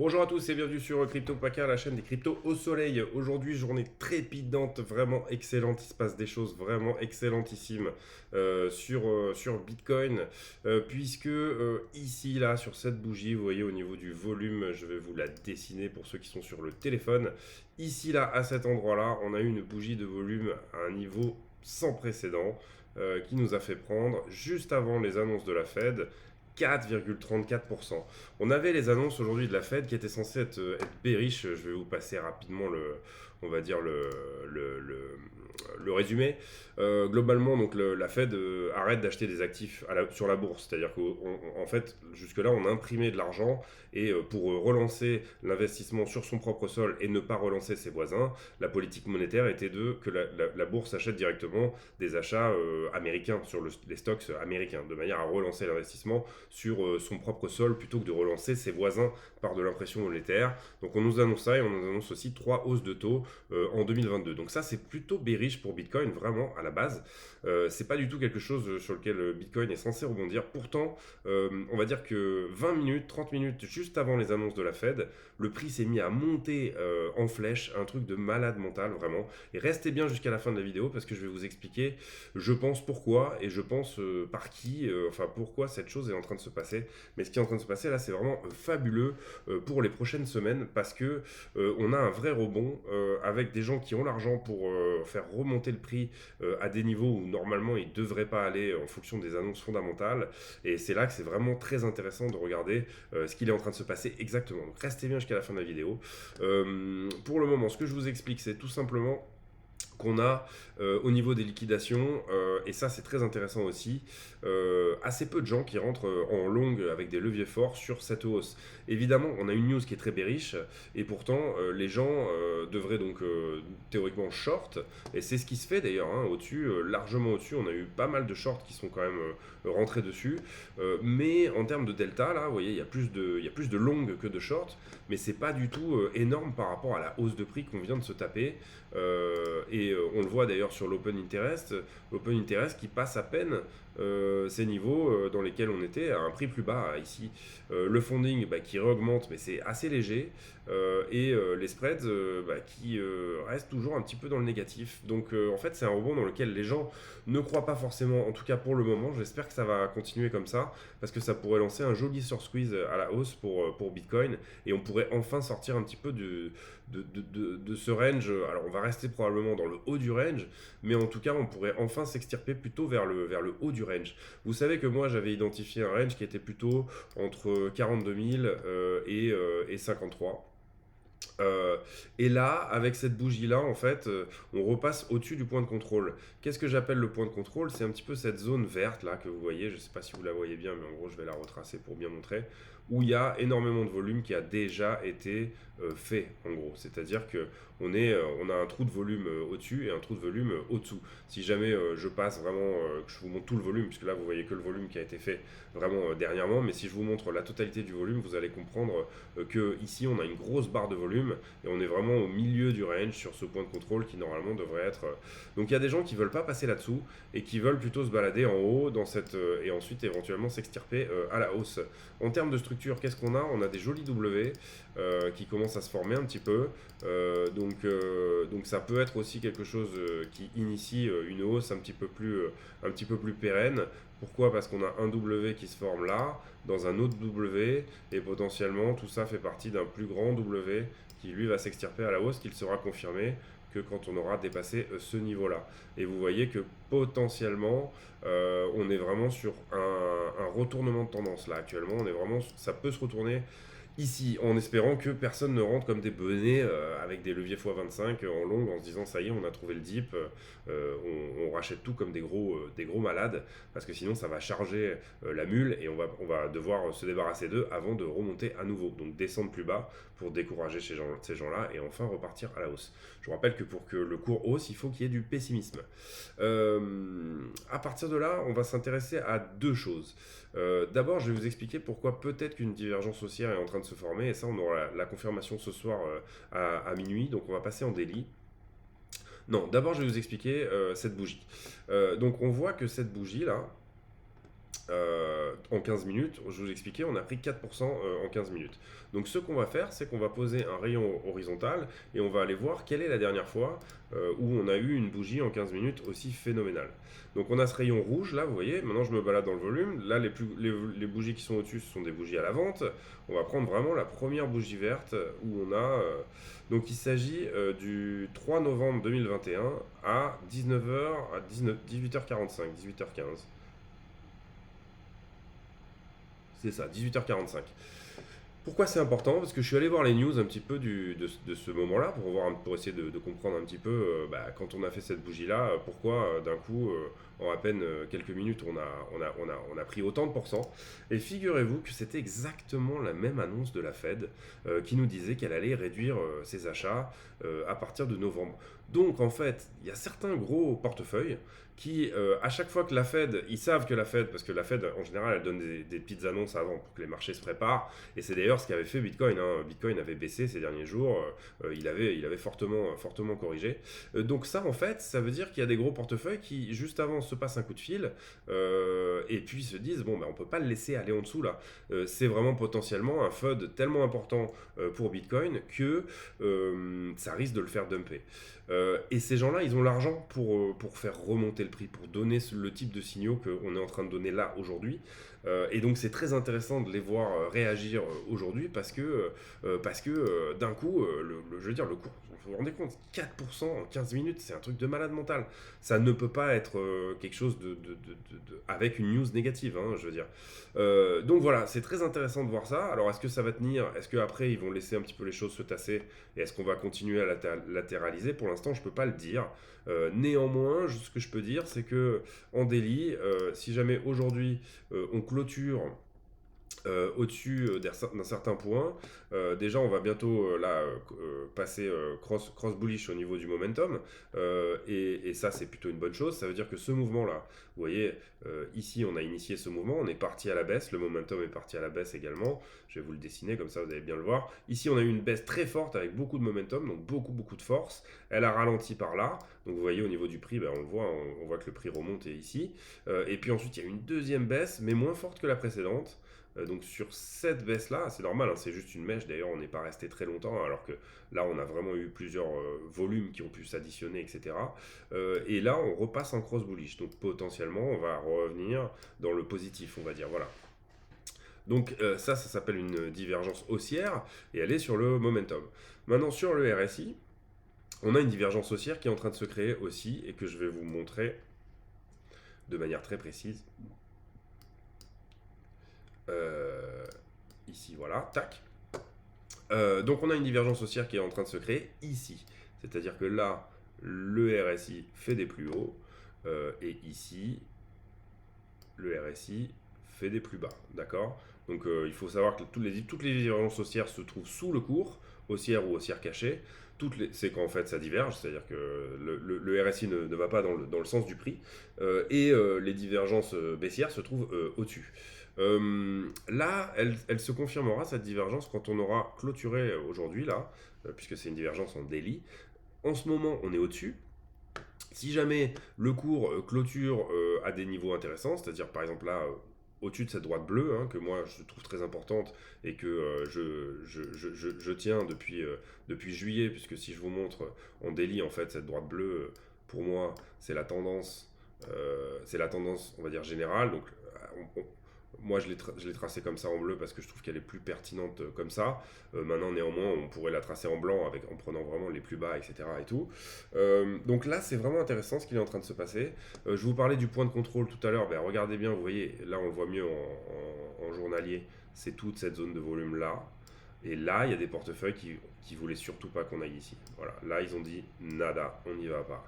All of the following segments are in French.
Bonjour à tous et bienvenue sur Crypto Paca, la chaîne des cryptos au soleil. Aujourd'hui, journée trépidante, vraiment excellente. Il se passe des choses vraiment excellentissimes sur Bitcoin. Puisque ici, là, sur cette bougie, vous voyez au niveau du volume, je vais vous la dessiner pour ceux qui sont sur le téléphone. Ici, là, à cet endroit-là, on a eu une bougie de volume à un niveau sans précédent qui nous a fait prendre, juste avant les annonces de la Fed, 4,34%. On avait les annonces aujourd'hui de la Fed qui étaient censées être bearish. Je vais vous passer rapidement on va dire le résumé. Globalement, donc la Fed arrête d'acheter des actifs sur la bourse. C'est-à-dire qu'en fait, jusque-là, on imprimait de l'argent et pour relancer l'investissement sur son propre sol et ne pas relancer ses voisins, la politique monétaire était que la bourse achète directement des achats américains sur les stocks américains, de manière à relancer l'investissement sur son propre sol plutôt que de relancer ses voisins par de l'impression monétaire. Donc on nous annonce ça et on nous annonce aussi 3 hausses de taux en 2022. Donc ça c'est plutôt bearish pour Bitcoin vraiment à la base. C'est pas du tout quelque chose sur lequel Bitcoin est censé rebondir. Pourtant, on va dire que 20 minutes, 30 minutes juste avant les annonces de la Fed, le prix s'est mis à monter en flèche, un truc de malade mental vraiment. Et restez bien jusqu'à la fin de la vidéo parce que je vais vous expliquer, je pense pourquoi et je pense par qui, enfin pourquoi cette chose est en train de se passer. Mais ce qui est en train de se passer là, c'est vraiment fabuleux pour les prochaines semaines parce que on a un vrai rebond avec des gens qui ont l'argent pour faire remonter le prix à des niveaux où normalement il ne devrait pas aller en fonction des annonces fondamentales. Et c'est là que c'est vraiment très intéressant de regarder ce qu'il est en train de se passer exactement. Donc restez bien jusqu'à la fin de la vidéo. Pour le moment, ce que je vous explique, c'est tout simplement qu'on a au niveau des liquidations, et ça c'est très intéressant aussi, assez peu de gens qui rentrent en longue avec des leviers forts sur cette hausse. Évidemment, on a une news qui est très bearish, et pourtant les gens devraient donc théoriquement short, et c'est ce qui se fait d'ailleurs, hein, au-dessus, largement au-dessus, on a eu pas mal de shorts qui sont quand même rentrés dessus, mais en termes de delta, là, vous voyez, il y a plus de longues que de short, mais c'est pas du tout énorme par rapport à la hausse de prix qu'on vient de se taper. Et on le voit d'ailleurs sur l'Open Interest qui passe à peine ces niveaux dans lesquels on était à un prix plus bas ici. Le funding qui augmente mais c'est assez léger, et les spreads qui restent toujours un petit peu dans le négatif. Donc en fait c'est un rebond dans lequel les gens ne croient pas forcément, en tout cas pour le moment. J'espère que ça va continuer comme ça parce que ça pourrait lancer un joli short squeeze à la hausse pour Bitcoin, et on pourrait enfin sortir un petit peu de ce range. Alors on va rester probablement dans le haut du range, mais en tout cas on pourrait enfin s'extirper plutôt vers le haut du range. Vous savez que moi j'avais identifié un range qui était plutôt entre 42 000 et 53. Euh, et là, avec cette bougie-là, en fait, on repasse au-dessus du point de contrôle. Qu'est-ce que j'appelle le point de contrôle? C'est un petit peu cette zone verte là que vous voyez. Je ne sais pas si vous la voyez bien, mais en gros, je vais la retracer pour bien montrer. Où il y a énormément de volume qui a déjà été fait, en gros. C'est-à-dire que on a un trou de volume au-dessus et un trou de volume au-dessous. Si jamais je passe vraiment, que je vous montre tout le volume, puisque là, vous voyez que le volume qui a été fait vraiment dernièrement, mais si je vous montre la totalité du volume, vous allez comprendre que ici, on a une grosse barre de volume et on est vraiment au milieu du range sur ce point de contrôle qui normalement devrait être. Donc il y a des gens qui veulent pas passer là-dessous et qui veulent plutôt se balader en haut dans cette et ensuite éventuellement s'extirper à la hausse. En termes de structure, qu'est-ce qu'on a? On a des jolis W qui commencent à se former un petit peu. Donc ça peut être aussi quelque chose qui initie une hausse un petit peu plus pérenne. Pourquoi? Parce qu'on a un W qui se forme là, dans un autre W, et potentiellement tout ça fait partie d'un plus grand W qui lui va s'extirper à la hausse, qu'il sera confirmé que quand on aura dépassé ce niveau-là. Et vous voyez que potentiellement, on est vraiment sur un retournement de tendance là actuellement. Ça peut se retourner ici, en espérant que personne ne rentre comme des benets avec des leviers x25 en longue en se disant ça y est, on a trouvé le dip, on rachète tout comme des gros malades, parce que sinon ça va charger la mule et on va devoir se débarrasser d'eux avant de remonter à nouveau. Donc descendre plus bas pour décourager ces gens-là et enfin repartir à la hausse. Je vous rappelle que pour que le cours hausse, il faut qu'il y ait du pessimisme. À partir de là, on va s'intéresser à deux choses. D'abord, je vais vous expliquer pourquoi peut-être qu'une divergence haussière est en train de se former, et ça, on aura la confirmation ce soir à minuit, donc on va passer en daily. Non, d'abord, je vais vous expliquer cette bougie. Donc, on voit que cette bougie-là, en 15 minutes. Je vous expliquais, on a pris 4% en 15 minutes. Donc ce qu'on va faire, c'est qu'on va poser un rayon horizontal et on va aller voir quelle est la dernière fois où on a eu une bougie en 15 minutes aussi phénoménale. Donc on a ce rayon rouge là, vous voyez, maintenant je me balade dans le volume. Là, les bougies qui sont au-dessus, ce sont des bougies à la vente. On va prendre vraiment la première bougie verte où on a... donc il s'agit du 3 novembre 2021 à 19h, à 18h45, 18h15. C'est ça, 18h45. Pourquoi c'est important? Parce que je suis allé voir les news un petit peu de ce moment-là pour essayer de comprendre un petit peu quand on a fait cette bougie-là, pourquoi d'un coup, en à peine quelques minutes, on a pris autant de pourcents. Et figurez-vous que c'était exactement la même annonce de la Fed qui nous disait qu'elle allait réduire ses achats à partir de novembre. Donc en fait, il y a certains gros portefeuilles qui, à chaque fois que la Fed, ils savent que la Fed, parce que la Fed en général, elle donne des petites annonces avant pour que les marchés se préparent, et c'est d'ailleurs ce qu'avait fait Bitcoin. Bitcoin avait baissé ces derniers jours, il avait fortement corrigé. Donc ça, en fait, ça veut dire qu'il y a des gros portefeuilles qui, juste avant, se passent un coup de fil, et puis se disent, bon, ben, on peut pas le laisser aller en dessous là. C'est vraiment potentiellement un FUD tellement important pour Bitcoin que ça risque de le faire dumper. Et ces gens-là, ils ont l'argent pour faire remonter le prix, pour donner le type de signaux qu'on est en train de donner là aujourd'hui. Et donc c'est très intéressant de les voir réagir aujourd'hui parce que d'un coup, je veux dire, le cours, vous vous rendez compte, 4% en 15 minutes, c'est un truc de malade mental. Ça ne peut pas être quelque chose avec une news négative, hein, je veux dire. Donc voilà, c'est très intéressant de voir ça. Alors est-ce que ça va tenir? Est-ce qu'après ils vont laisser un petit peu les choses se tasser? Et est-ce qu'on va continuer à latéraliser? Pour l'instant, je ne peux pas le dire. Néanmoins, ce que je peux dire, c'est que en daily, si jamais aujourd'hui on clôture au-dessus d'un certain point. Déjà, on va bientôt passer cross bullish au niveau du momentum. Et ça, c'est plutôt une bonne chose. Ça veut dire que ce mouvement-là, vous voyez, ici, on a initié ce mouvement. On est parti à la baisse. Le momentum est parti à la baisse également. Je vais vous le dessiner, comme ça, vous allez bien le voir. Ici, on a eu une baisse très forte avec beaucoup de momentum, donc beaucoup de force. Elle a ralenti par là. Donc, vous voyez, au niveau du prix, on le voit, on voit que le prix remonte ici. Et puis ensuite, il y a une deuxième baisse, mais moins forte que la précédente. Donc sur cette baisse-là, c'est normal, hein, c'est juste une mèche, d'ailleurs on n'est pas resté très longtemps, alors que là on a vraiment eu plusieurs volumes qui ont pu s'additionner, etc. Et là on repasse en cross bullish, donc potentiellement on va revenir dans le positif, on va dire, voilà. Donc ça s'appelle une divergence haussière, et elle est sur le momentum. Maintenant sur le RSI, on a une divergence haussière qui est en train de se créer aussi, et que je vais vous montrer de manière très précise. Ici, voilà, tac. Donc on a une divergence haussière qui est en train de se créer ici. C'est-à-dire que là, le RSI fait des plus hauts, et ici, le RSI fait des plus bas. D'accord? Donc il faut savoir que toutes les divergences haussières se trouvent sous le cours, haussière ou haussière cachée. C'est qu'en fait ça diverge, c'est-à-dire que le RSI ne va pas dans le sens du prix, et les divergences baissières se trouvent au-dessus. Là, elle se confirmera, cette divergence, quand on aura clôturé aujourd'hui, là, puisque c'est une divergence en daily. En ce moment, on est au-dessus. Si jamais le cours clôture à des niveaux intéressants, c'est-à-dire par exemple là, au-dessus de cette droite bleue, hein, que moi je trouve très importante et que je tiens depuis juillet, puisque si je vous montre en daily, en fait, cette droite bleue, pour moi, c'est la tendance, on va dire, générale. Donc, moi, je l'ai tracée comme ça en bleu parce que je trouve qu'elle est plus pertinente comme ça. Maintenant, néanmoins, on pourrait la tracer en blanc en prenant vraiment les plus bas, etc. Et tout. Donc là, c'est vraiment intéressant ce qui est en train de se passer. Je vous parlais du point de contrôle tout à l'heure. Ben, regardez bien, vous voyez, là, on le voit mieux en journalier. C'est toute cette zone de volume-là. Et là, il y a des portefeuilles qui voulaient surtout pas qu'on aille ici. Voilà. Là, ils ont dit nada, on n'y va pas.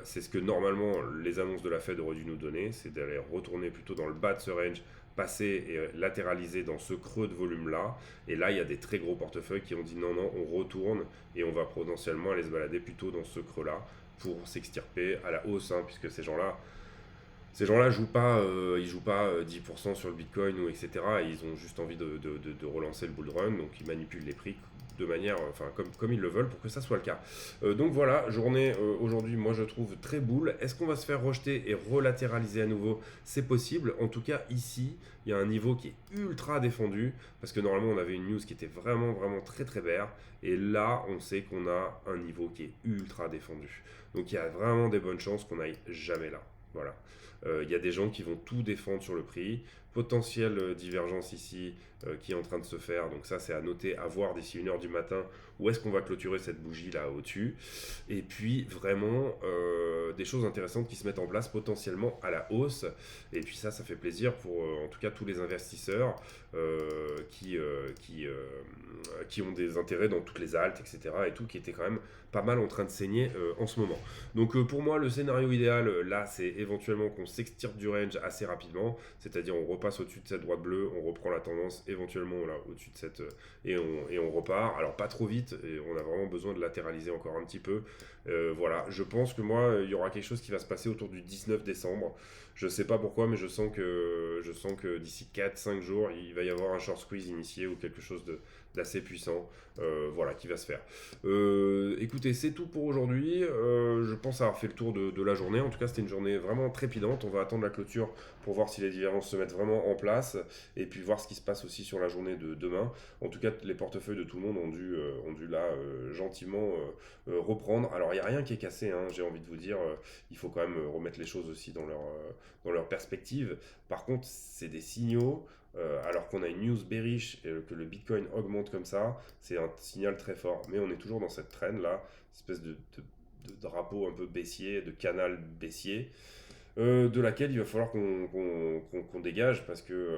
C'est ce que normalement les annonces de la Fed auraient dû nous donner, c'est d'aller retourner plutôt dans le bas de ce range, passer et latéraliser dans ce creux de volume là. Et là, il y a des très gros portefeuilles qui ont dit non, on retourne et on va potentiellement aller se balader plutôt dans ce creux là pour s'extirper à la hausse, hein, puisque ces gens là, Ces gens-là ils jouent pas 10% sur le Bitcoin ou etc. Ils ont juste envie de relancer le bull run, donc ils manipulent les prix de manière, enfin comme ils le veulent pour que ça soit le cas. Donc voilà, journée aujourd'hui, moi je trouve très bull. Est-ce qu'on va se faire rejeter et relatéraliser à nouveau? C'est possible. En tout cas ici, il y a un niveau qui est ultra défendu parce que normalement on avait une news qui était vraiment vraiment très très bear et là on sait qu'on a un niveau qui est ultra défendu. Donc il y a vraiment des bonnes chances qu'on aille jamais là. Voilà. Il y a des gens qui vont tout défendre sur le prix. Potentielle divergence ici qui est en train de se faire. Donc ça, c'est à noter, à voir d'ici 1h du matin où est-ce qu'on va clôturer cette bougie là au-dessus. Et puis vraiment des choses intéressantes qui se mettent en place potentiellement à la hausse. Et puis ça fait plaisir pour en tout cas tous les investisseurs qui ont des intérêts dans toutes les altes, etc. Et tout, qui étaient quand même pas mal en train de saigner en ce moment. Donc pour moi, le scénario idéal, là, c'est éventuellement qu'on s'extirpe du range assez rapidement, c'est-à-dire on repasse au-dessus de cette droite bleue, on reprend la tendance, éventuellement là, au-dessus de cette... et on repart. Alors pas trop vite, et on a vraiment besoin de latéraliser encore un petit peu. Voilà, je pense que moi, il y aura quelque chose qui va se passer autour du 19 décembre. Je sais pas pourquoi, mais je sens que d'ici 4-5 jours, il va y avoir un short squeeze initié ou quelque chose d'assez puissant, voilà, qui va se faire. Écoutez, c'est tout pour aujourd'hui. Je pense avoir fait le tour de la journée. En tout cas, c'était une journée vraiment trépidante. On va attendre la clôture pour voir si les divergences se mettent vraiment en place et puis voir ce qui se passe aussi sur la journée de demain. En tout cas, les portefeuilles de tout le monde ont dû là gentiment reprendre. Alors, il n'y a rien qui est cassé, hein, j'ai envie de vous dire. Il faut quand même remettre les choses aussi dans leur perspective. Par contre, c'est des signaux. Alors qu'on a une news bearish et que le Bitcoin augmente comme ça, c'est un signal très fort. Mais on est toujours dans cette traîne là, espèce de drapeau un peu baissier, de canal baissier, de laquelle il va falloir qu'on dégage parce que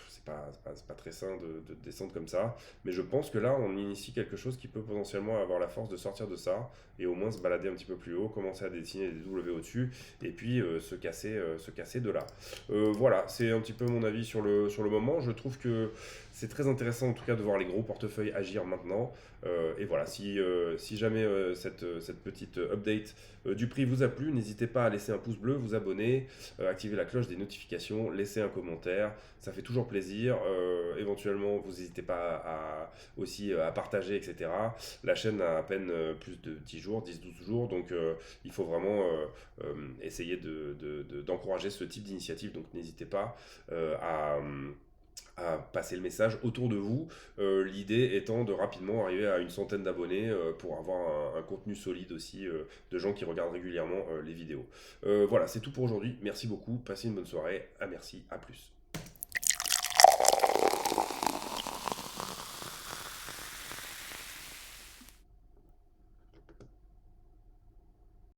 c'est pas très sain de descendre comme ça. Mais je pense que là, on initie quelque chose qui peut potentiellement avoir la force de sortir de ça et au moins se balader un petit peu plus haut, commencer à dessiner des W au-dessus et puis se casser de là. Voilà, c'est un petit peu mon avis sur le moment. Je trouve que c'est très intéressant en tout cas de voir les gros portefeuilles agir maintenant. Et voilà, si jamais cette petite update du prix vous a plu, n'hésitez pas à laisser un pouce bleu, vous abonner, activer la cloche des notifications, laisser un commentaire, ça fait toujours plaisir. Éventuellement, vous n'hésitez pas aussi à partager, etc. La chaîne a à peine plus de 10 jours, 10-12 jours, donc il faut vraiment essayer d'encourager ce type d'initiative, donc n'hésitez pas à passer le message autour de vous. L'idée étant de rapidement arriver à une centaine d'abonnés pour avoir un contenu solide aussi de gens qui regardent régulièrement les vidéos. Voilà, c'est tout pour aujourd'hui. Merci beaucoup. Passez une bonne soirée. Merci. À plus.